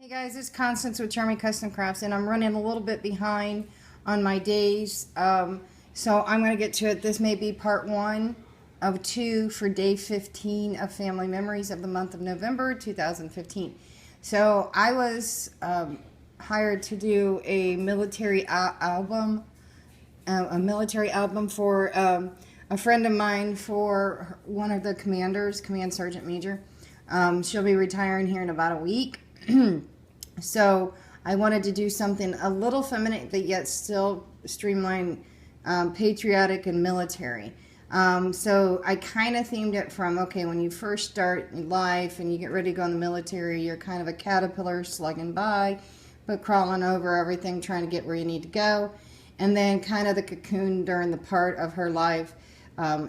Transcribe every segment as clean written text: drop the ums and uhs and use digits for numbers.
Hey guys, it's Constance with Charming Custom Crafts, and I'm running a little bit behind on my days, so I'm going to get to it. This may be part 1 of 2 for day 15 of Family Memories of the month of November 2015. So I was hired to do a military album for a friend of mine, for one of the commanders, Command Sergeant Major. She'll be retiring here in about a week. So I wanted to do something a little feminine, but yet still streamlined, patriotic and military. So I kind of themed it from, okay, when you first start life and you get ready to go in the military, you're kind of a caterpillar slugging by, but crawling over everything, trying to get where you need to go. And then kind of the cocoon during the part of her life,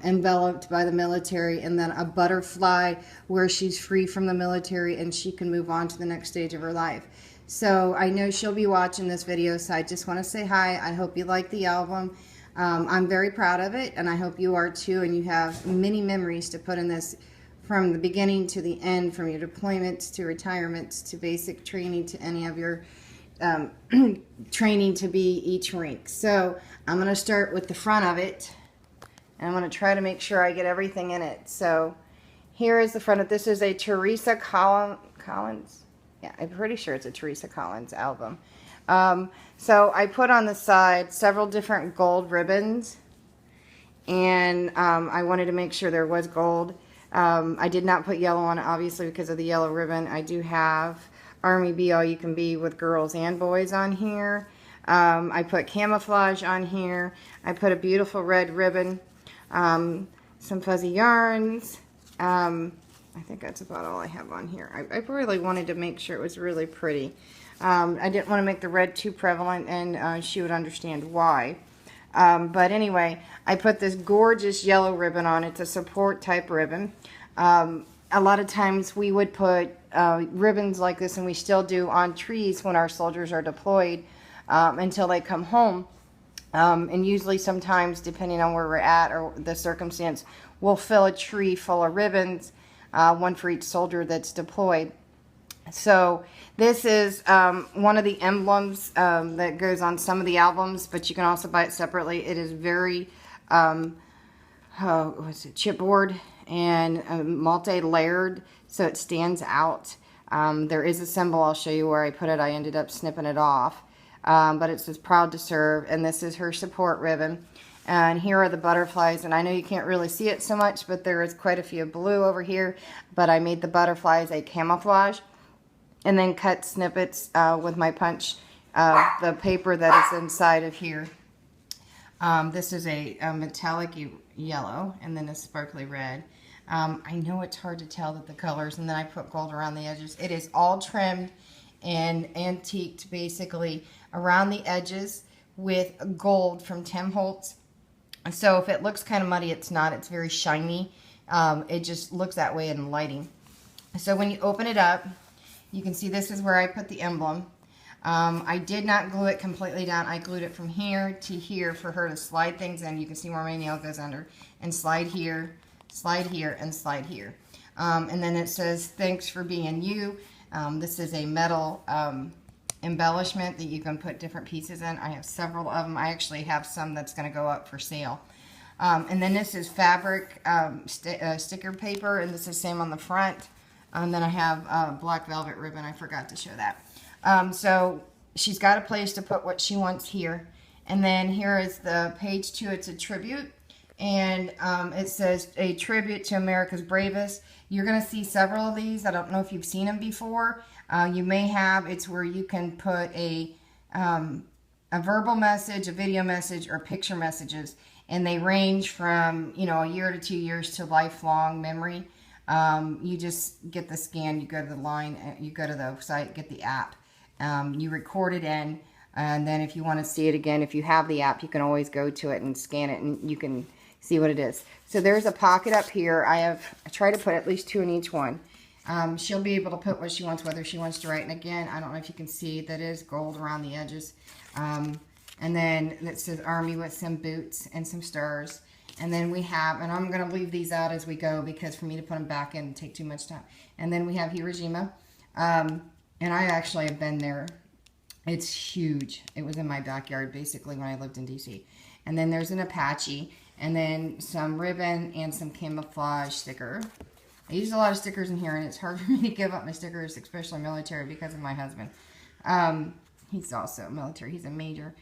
enveloped by the military, and then a butterfly where she's free from the military and she can move on to the next stage of her life. So I know she'll be watching this video, so I just want to say hi. I hope you like the album. I'm very proud of it, and I hope you are too, and you have many memories to put in this, from the beginning to the end, from your deployments to retirements to basic training to any of your training to be each rank. So I'm going to start with the front of it, and I'm going to try to make sure I get everything in it. So here is the front of it. This is a Teresa Collins. Yeah, I'm pretty sure it's a Teresa Collins album. So I put on the side several different gold ribbons, and I wanted to make sure there was gold. I did not put yellow on it, obviously, because of the yellow ribbon. I do have Army Be All You Can Be with girls and boys on here. I put camouflage on here. I put a beautiful red ribbon, some fuzzy yarns. I think that's about all I have on here. I really wanted to make sure it was really pretty. I didn't want to make the red too prevalent, and she would understand why. But anyway, I put this gorgeous yellow ribbon on. It's a support type ribbon. A lot of times we would put ribbons like this, and we still do, on trees when our soldiers are deployed until they come home. And usually sometimes, depending on where we're at or the circumstance, we'll fill a tree full of ribbons, one for each soldier that's deployed. So this is one of the emblems that goes on some of the albums, but you can also buy it separately. It is very chipboard and multi-layered, so it stands out. There is a symbol. I'll show you where I put it. I ended up snipping it off. But it says proud to serve, and this is her support ribbon. And here are the butterflies, and I know you can't really see it so much, but there is quite a few blue over here. But I made the butterflies a camouflage, and then cut snippets with my punch of the paper that is inside of here. This is a metallic yellow, and then a sparkly red. I know it's hard to tell that the colors, and then I put gold around the edges. It is all trimmed and antiqued, basically, around the edges with gold from Tim Holtz. So if it looks kind of muddy, it's not. It's very shiny. It just looks that way in lighting. So when you open it up, you can see this is where I put the emblem. I did not glue it completely down. I glued it from here to here for her to slide things in. You can see where my nail goes under. And slide here, and slide here. And then it says, thanks for being you. This is a metal embellishment that you can put different pieces in. I have several of them. I actually have some that's going to go up for sale. And then this is fabric sticker paper, and this is the same on the front. And then I have black velvet ribbon. I forgot to show that. So she's got a place to put what she wants here. And then here is the page 2. It's a tribute. And it says, a tribute to America's bravest. You're going to see several of these. I don't know if you've seen them before. You may have. It's where you can put a verbal message, a video message, or picture messages. And they range from, a year to 2 years to lifelong memory. You just get the scan, you go to the line, you go to the site, get the app. You record it in, and then if you want to see it again, if you have the app, you can always go to it and scan it, and you can see what it is. So there's a pocket up here. I try to put at least 2 in each one. She'll be able to put what she wants, whether she wants to write. And again, I don't know if you can see, that is gold around the edges. And then it says Army with some boots and some stars. And then we have, and I'm going to leave these out as we go, because for me to put them back in would take too much time. And then we have Hiroshima. And I actually have been there. It's huge. It was in my backyard, basically, when I lived in D.C. And then there's an Apache, and then some ribbon and some camouflage sticker. I use a lot of stickers in here, and it's hard for me to give up my stickers, especially military, because of my husband. He's also military. He's a major.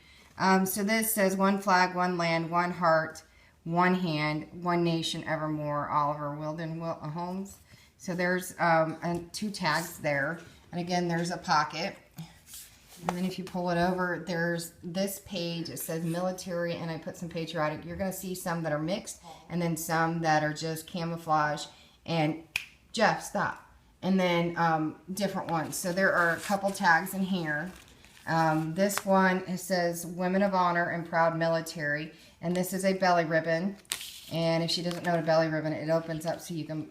So this says, one flag, one land, one heart, one hand, one nation, evermore, Oliver Wilden Holmes. So there's 2 tags there. And again, there's a pocket. And then if you pull it over, there's this page. It says military, and I put some patriotic. You're going to see some that are mixed, and then some that are just camouflage. And Jeff, stop. And then different ones. So there are a couple tags in here. This one, it says Women of Honor and Proud Military. And this is a belly ribbon. And if she doesn't know what a belly ribbon, it opens up so you can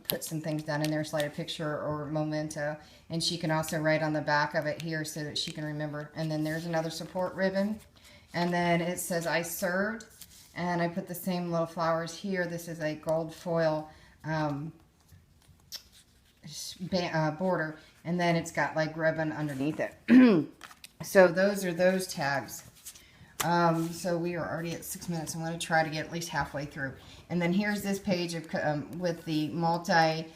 put some things down in there, slide a picture or memento. And she can also write on the back of it here so that she can remember. And then there's another support ribbon. And then it says I served. And I put the same little flowers here. This is a gold foil border. And then it's got like ribbon underneath it. So those are those tags. So we are already at 6 minutes. I'm going to try to get at least halfway through. And then here's this page of, with the multi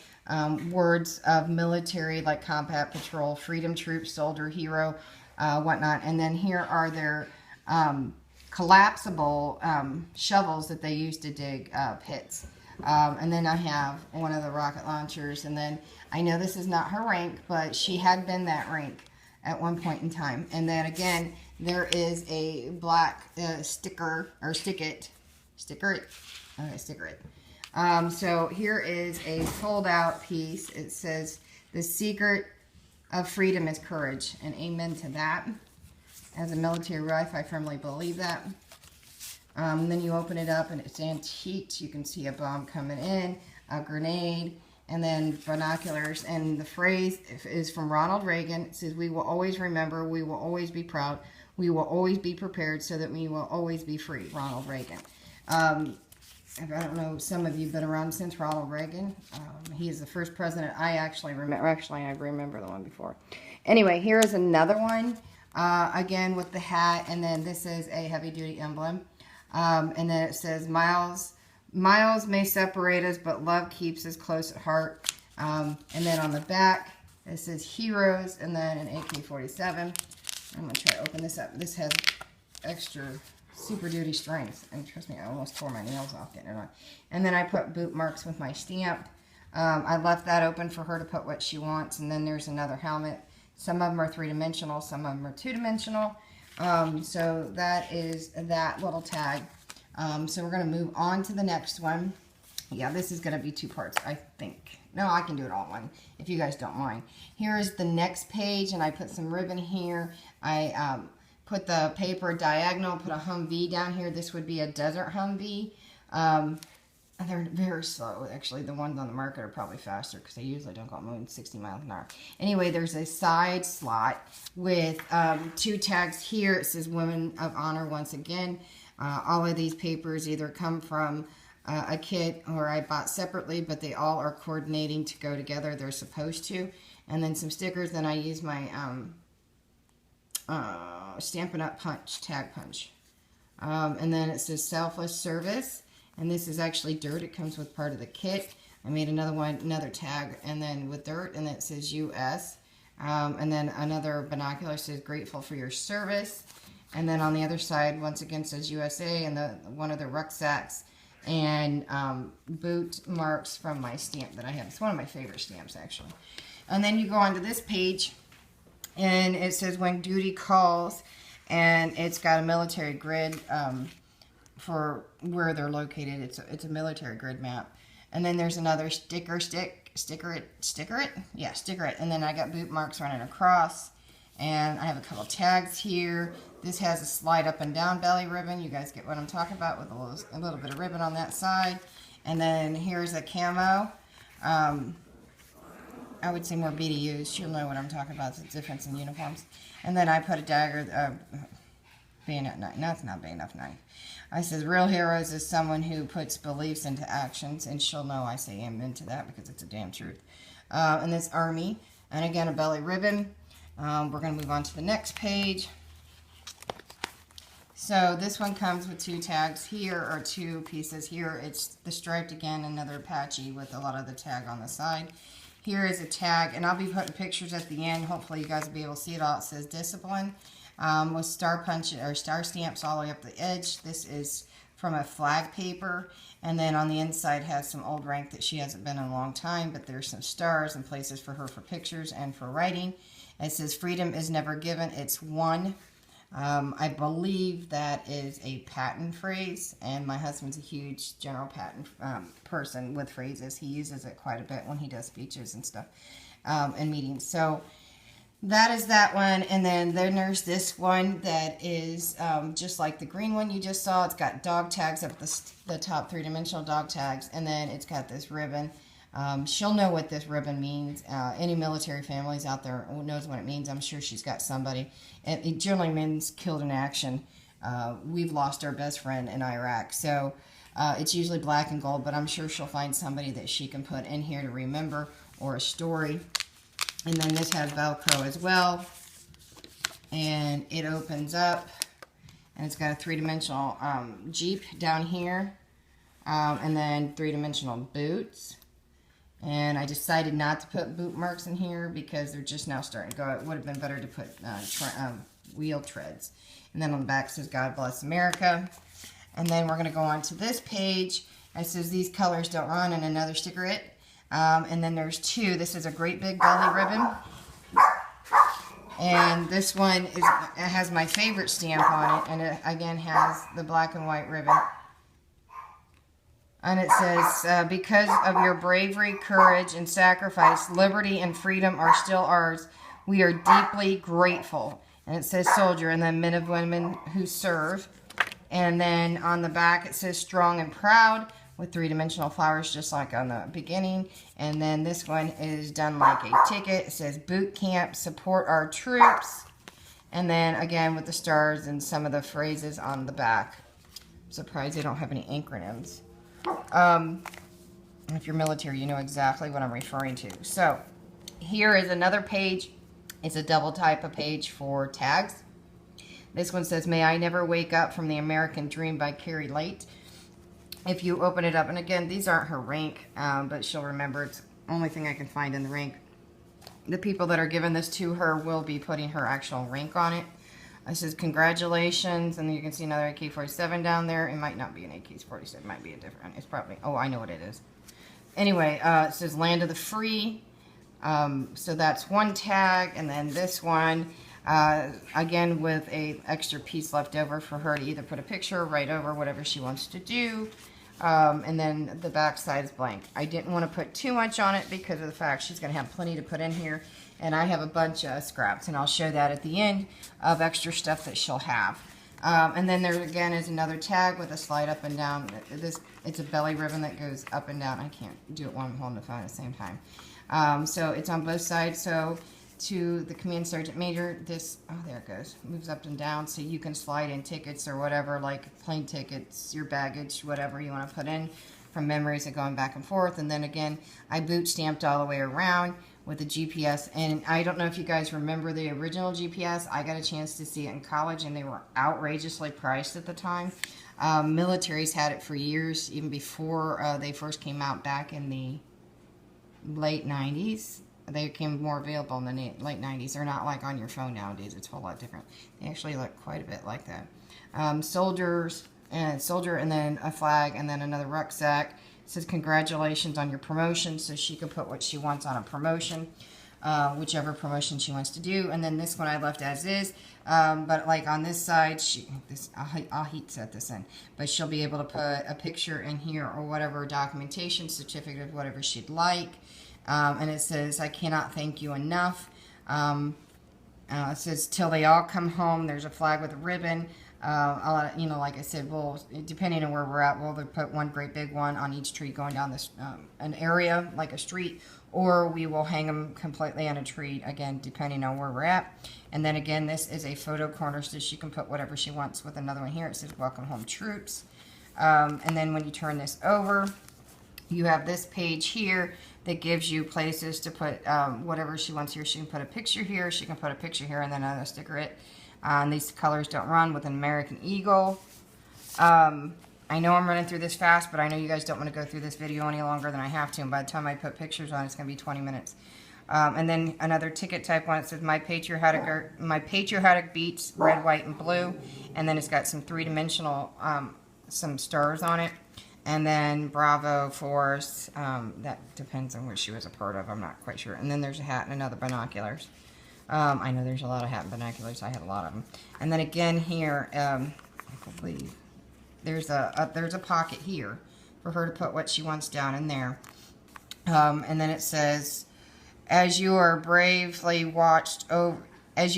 words of military, like combat, patrol, freedom troops, soldier, hero, whatnot. And then here are their collapsible shovels that they use to dig pits. And then I have one of the rocket launchers. And then I know this is not her rank, but she had been that rank at one point in time. And then again, there is a black sticker, or sticker it. Okay, sticker it. So here is a fold out piece. It says, the secret of freedom is courage. And amen to that. As a military wife, I firmly believe that. Then you open it up and it's antiqued. You can see a bomb coming in, a grenade, and then binoculars. And the phrase is from Ronald Reagan. It says, we will always remember, we will always be proud, we will always be prepared so that we will always be free. Ronald Reagan. I don't know, some of you have been around since Ronald Reagan. He is the first president I actually remember. Actually, I remember the one before. Anyway, here is another one. Again, with the hat. And then this is a heavy-duty emblem. And then it says, miles may separate us, but love keeps us close at heart. And then on the back, it says heroes, and then an AK-47. I'm going to try to open this up. This has extra super duty strength. And trust me, I almost tore my nails off getting it on. And then I put boot marks with my stamp. I left that open for her to put what she wants. And then there's another helmet. Some of them are 3-dimensional. Some of them are 2-dimensional. So that is that little tag. So we're going to move on to the next one. Yeah, this is going to be 2 parts, I think. No, I can do it all in one, if you guys don't mind. Here is the next page, and I put some ribbon here. I put the paper diagonal, put a Humvee down here. This would be a desert Humvee. They're very slow. Actually, the ones on the market are probably faster because they usually don't go more than 60 miles an hour. Anyway, there's a side slot with 2 tags here. It says Women of Honor once again. All of these papers either come from a kit or I bought separately, but they all are coordinating to go together. They're supposed to. And then some stickers. Then I use my Stampin' Up! Punch, tag punch. And then it says Selfless Service. And this is actually dirt. It comes with part of the kit. I made another one, another tag, and then with dirt, and then it says US. And then another binocular says Grateful for your service. And then on the other side, once again, says USA, and one of the rucksacks, and boot marks from my stamp that I have. It's one of my favorite stamps, actually. And then you go onto this page, and it says When Duty Calls, and it's got a military grid for where they're located. It's a military grid map. And then there's another sticker it. Yeah, sticker it. And then I got boot marks running across. And I have a couple tags here. This has a slide up and down belly ribbon. You guys get what I'm talking about with a little bit of ribbon on that side. And then here's a camo. I would say more BDUs. She'll know what I'm talking about. It's the difference in uniforms. And then I put a dagger, bayonet knife. No, it's not bayonet knife. I says real heroes is someone who puts beliefs into actions, and she'll know I say amen to that because it's a damn truth. And this army, and again a belly ribbon. We're going to move on to the next page. So this one comes with 2 tags here, or 2 pieces here. It's the striped again, another Apache with a lot of the tag on the side. Here is a tag, and I'll be putting pictures at the end. Hopefully you guys will be able to see it all. It says discipline, with star punch or star stamps all the way up the edge. This is from a flag paper, and then on the inside has some old rank that she hasn't been in a long time, but there's some stars and places for her for pictures and for writing. It says freedom is never given, it's won. I believe that is a patent phrase, and my husband's a huge general patent person with phrases. He uses it quite a bit when he does speeches and stuff and meetings. So that is that one, and then there's this one that is just like the green one you just saw. It's got dog tags up the top, 3-dimensional dog tags, and then it's got this ribbon. She'll know what this ribbon means. Any military families out there knows what it means. I'm sure she's got somebody. It generally means killed in action. We've lost our best friend in Iraq. So it's usually black and gold, but I'm sure she'll find somebody that she can put in here to remember, or a story. And then this has Velcro as well. And it opens up. And it's got a 3-dimensional Jeep down here. And then 3-dimensional boots. And I decided not to put boot marks in here because they're just now starting to go. It would have been better to put wheel treads. And then on the back it says, God bless America. And then we're going to go on to this page. It says, these colors don't run, and another sticker it. And then there's 2. This is a great big belly ribbon. And this one it has my favorite stamp on it. And it again has the black and white ribbon. And it says, because of your bravery, courage, and sacrifice, liberty and freedom are still ours. We are deeply grateful. And it says soldier, and then men and women who serve. And then on the back it says strong and proud, with 3-dimensional flowers just like on the beginning. And then this one is done like a ticket. It says boot camp, support our troops. And then again with the stars and some of the phrases on the back. I'm surprised they don't have any acronyms. If you're military, you know exactly what I'm referring to. So here is another page. It's a double type of page for tags. This one says, may I never wake up from the American dream by Carrie Late. If you open it up, and again, these aren't her rank, but she'll remember. It's the only thing I can find in the rank. The people that are giving this to her will be putting her actual rank on it. It says, congratulations, and then you can see another AK-47 down there. It might not be an AK-47. It might be a different. It's probably, oh, I know what it is. Anyway, it says land of the free. So that's one tag, and then this one, again, with a extra piece left over for her to either put a picture or write over, whatever she wants to do. And then the back side is blank. I didn't want to put too much on it because of the fact she's going to have plenty to put in here. And I have a bunch of scraps, and I'll show that at the end of extra stuff that she'll have. And then there again is another tag with a slide up and down. It's a belly ribbon that goes up and down. I can't do it while I'm holding the phone at the same time. So it's on both sides. So to the Command Sergeant Major, this, oh, there it goes, moves up and down, so you can slide in tickets or whatever, like plane tickets, your baggage, whatever you want to put in from memories of going back and forth. And then again, I boot stamped all the way around with the GPS, and I don't know if you guys remember the original GPS. I got a chance to see it in college, and they were outrageously priced at the time. Militaries had it for years, even before they first came out back in the late 90s. They became more available in the late 90s. They're not like on your phone nowadays. It's a whole lot different. They actually look quite a bit like that. Soldier, and then a flag, and then another rucksack. It says congratulations on your promotion, so she can put what she wants on a promotion, whichever promotion she wants to do. And then this one I left as is, but like on this side, I'll heat set this in, but she'll be able to put a picture in here or whatever documentation, certificate of whatever she'd like. And it says, I cannot thank you enough. It says, till they all come home. There's a flag with a ribbon. You know, like I said, we'll, depending on where we're at, we'll either put one great big one on each tree going down this an area, like a street, or we will hang them completely on a tree, again, depending on where we're at. And then again, this is a photo corner, so she can put whatever she wants with another one here. It says, welcome home, troops. And then when you turn this over, you have this page here that gives you places to put whatever she wants here. She can put a picture here, she can put a picture here, and then another sticker it. And these colors don't run with an American Eagle. I know I'm running through this fast, but I know you guys don't want to go through this video any longer than I have to. And by the time I put pictures on, it's going to be 20 minutes. And then another ticket type one. It says my patriotic beats, red, white, and blue. And then it's got some three-dimensional, some stars on it. And then Bravo, Force. That depends on what she was a part of. I'm not quite sure. And then there's a hat and another binoculars. I know there's a lot of hat and binoculars. I had a lot of them. And then again here, I believe there's a pocket here for her to put what she wants down in there. And then it says, as you bravely watch over, as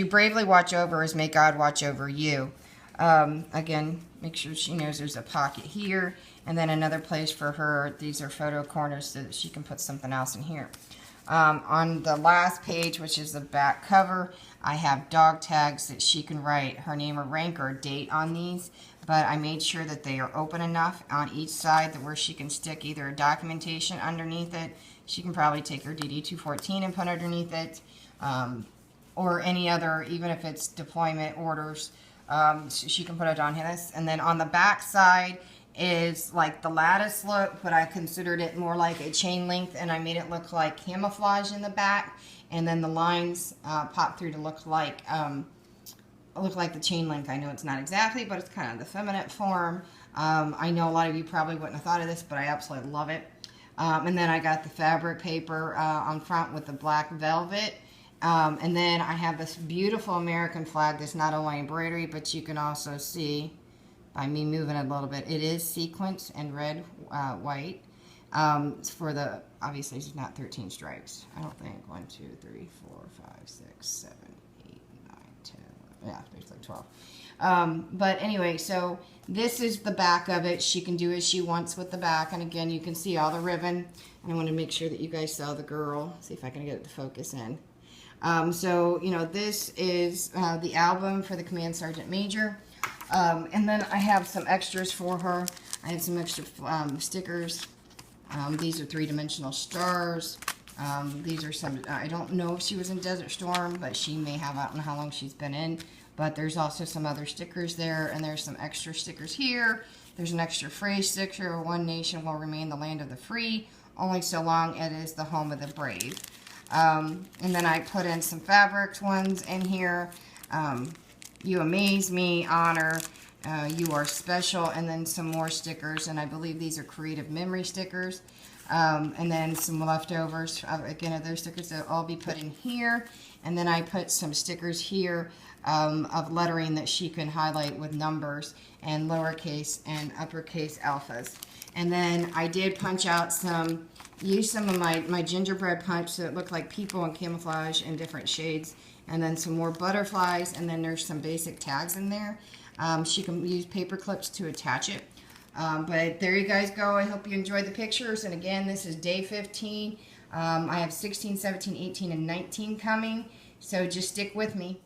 may God watch over you. Again, make sure she knows there's a pocket here, and then another place for her. These are photo corners so that she can put something else in here. On the last page, which is the back cover, I have dog tags that she can write her name or rank or date on these, but I made sure that they are open enough on each side that where she can stick either a documentation underneath it. She can probably take her DD-214 and put underneath it, or any other, even if it's deployment orders, she can put it on this. And then on the back side is like the lattice look, but I considered it more like a chain link, and I made it look like camouflage in the back, and then the lines pop through to look like the chain link. I know it's not exactly, but it's kind of the feminine form. I know a lot of you probably wouldn't have thought of this, but I absolutely love it. And then I got the fabric paper on front with the black velvet. And then I have this beautiful American flag that's not only embroidery, but you can also see by me moving it a little bit, it is sequins and red, white. For the, obviously it's not 13 stripes. I don't think. 1, 2, 3, 4, 5, 6, 7, 8, 9, 10. Yeah, there's like 12. But anyway, so this is the back of it. She can do as she wants with the back. And again, you can see all the ribbon. And I want to make sure that you guys saw the girl. See if I can get it to focus in. So, you know, this is the album for the Command Sergeant Major. And then I have some extras for her. I had some extra stickers. These are three-dimensional stars. These are some, I don't know if she was in Desert Storm, but she may have, I don't know how long she's been in. But there's also some other stickers there, and there's some extra stickers here. There's an extra phrase sticker, one nation will remain the land of the free, only so long it is the home of the brave. And then I put in some fabrics ones in here. You amaze me, honor, you are special, and then some more stickers, and I believe these are creative memory stickers. And then some leftovers, again, of those stickers that will all be put in here. And then I put some stickers here of lettering that she can highlight with numbers and lowercase and uppercase alphas. And then I did punch out use some of my gingerbread punch so it looked like people in camouflage in different shades. And then some more butterflies, and then there's some basic tags in there. She can use paper clips to attach it. But there you guys go. I hope you enjoyed the pictures. And again, this is day 15. I have 16, 17, 18, and 19 coming. So just stick with me.